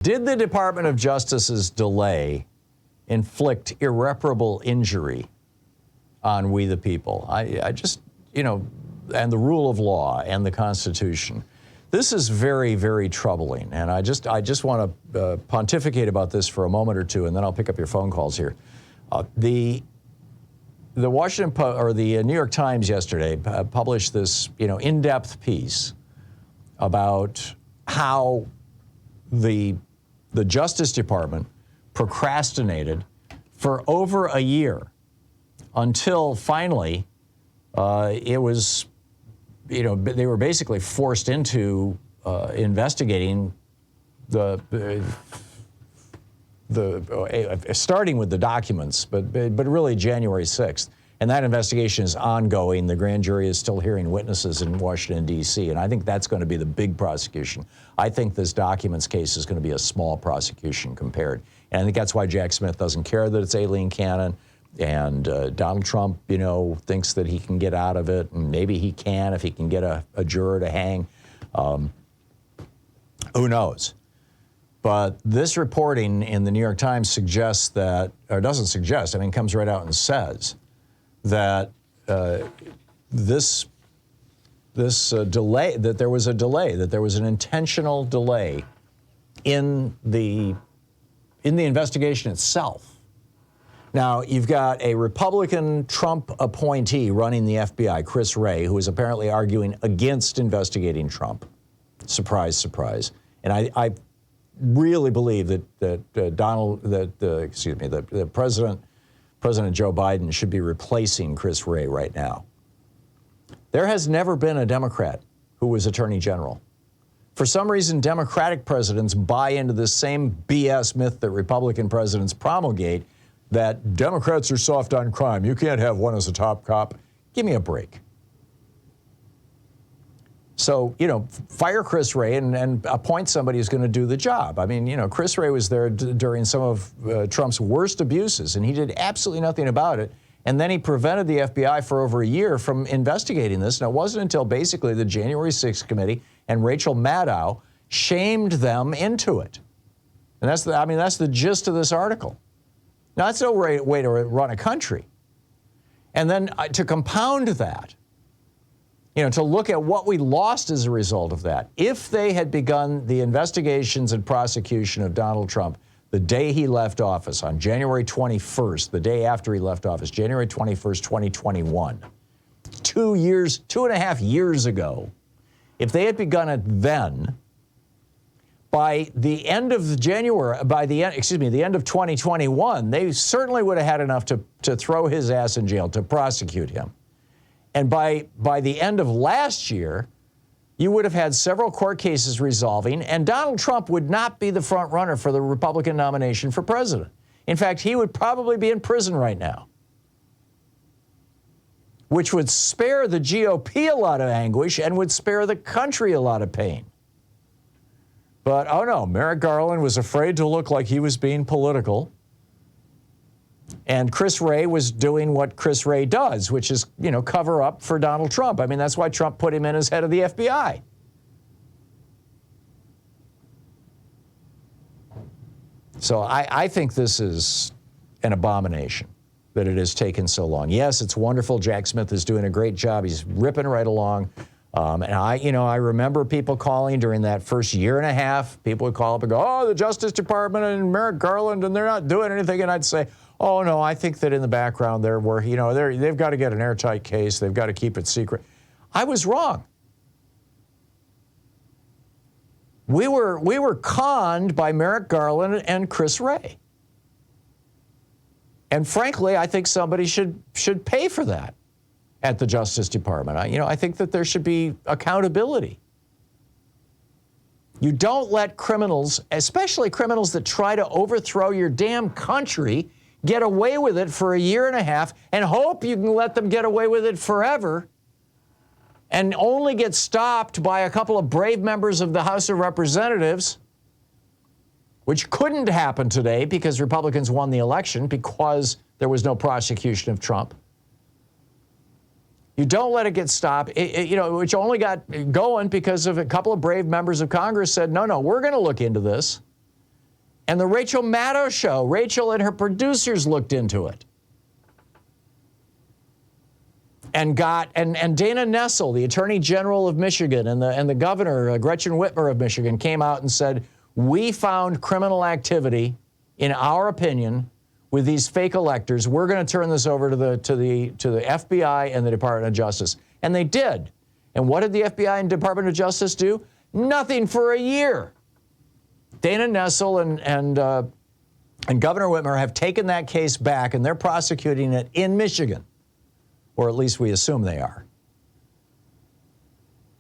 Did the Department of Justice's delay inflict irreparable injury on we the people? I just, and the rule of law and the Constitution. This is very, very troubling, and I just want to pontificate about this for a moment or two, and then I'll pick up your phone calls here. The Washington Post or the New York Times yesterday published this, in-depth piece about how the Justice Department procrastinated for over a year until finally it was, they were basically forced into investigating starting with the documents, but really January 6th. And that investigation is ongoing. The grand jury is still hearing witnesses in Washington, D.C., and I think that's going to be the big prosecution. I think this documents case is going to be a small prosecution compared. And I think that's why Jack Smith doesn't care that it's alien canon. And Donald Trump, thinks that he can get out of it, and maybe he can if he can get a juror to hang. Who knows? But this reporting in the New York Times suggests that, or doesn't suggest, comes right out and says that this delay, that there was a delay, that there was an intentional delay in the investigation itself. Now, you've got a Republican Trump appointee running the FBI, Chris Wray, who is apparently arguing against investigating Trump. Surprise, surprise. And I really believe that President Joe Biden should be replacing Chris Wray right now. There has never been a Democrat who was Attorney General. For some reason, Democratic presidents buy into this same BS myth that Republican presidents promulgate, that Democrats are soft on crime. You can't have one as a top cop. Give me a break. So, fire Chris Wray and appoint somebody who's going to do the job. Chris Wray was there during some of Trump's worst abuses, and he did absolutely nothing about it. And then he prevented the FBI for over a year from investigating this. And it wasn't until basically the January 6th committee and Rachel Maddow shamed them into it. And that's the gist of this article. Now, that's no way to run a country. And then to compound that, to look at what we lost as a result of that. If they had begun the investigations and prosecution of Donald Trump the day he left office, on January 21st, the day after he left office, January 21st, 2021, 2.5 years ago, if they had begun it then, by the end of the end of 2021, they certainly would have had enough to throw his ass in jail, to prosecute him. And by the end of last year, you would have had several court cases resolving, and Donald Trump would not be the front runner for the Republican nomination for president. In fact, he would probably be in prison right now, which would spare the GOP a lot of anguish and would spare the country a lot of pain. But, oh no, Merrick Garland was afraid to look like he was being political. And Chris Wray was doing what Chris Wray does, which is, cover up for Donald Trump. That's why Trump put him in as head of the FBI. So I think this is an abomination that it has taken so long. Yes, it's wonderful. Jack Smith is doing a great job. He's ripping right along. And I remember people calling during that first year and a half. People would call up and go, "Oh, the Justice Department and Merrick Garland, and they're not doing anything." And I'd say, "Oh no, I think that in the background they're working. They've got to get an airtight case. They've got to keep it secret." I was wrong. We were conned by Merrick Garland and Chris Wray. And frankly, I think somebody should pay for that at the Justice Department. I think that there should be accountability. You don't let criminals, especially criminals that try to overthrow your damn country, get away with it for a year and a half and hope you can let them get away with it forever and only get stopped by a couple of brave members of the House of Representatives, which couldn't happen today because Republicans won the election because there was no prosecution of Trump. You don't let it get stopped, which only got going because of a couple of brave members of Congress said, no, we're going to look into this. And the Rachel Maddow show, Rachel and her producers looked into it. And Dana Nessel, the Attorney General of Michigan, and the Governor, Gretchen Whitmer of Michigan, came out and said, we found criminal activity, in our opinion, with these fake electors. We're going to turn this over to the FBI and the Department of Justice. And they did. And what did the FBI and Department of Justice do? Nothing for a year. Dana Nessel and Governor Whitmer have taken that case back, and they're prosecuting it in Michigan, or at least we assume they are.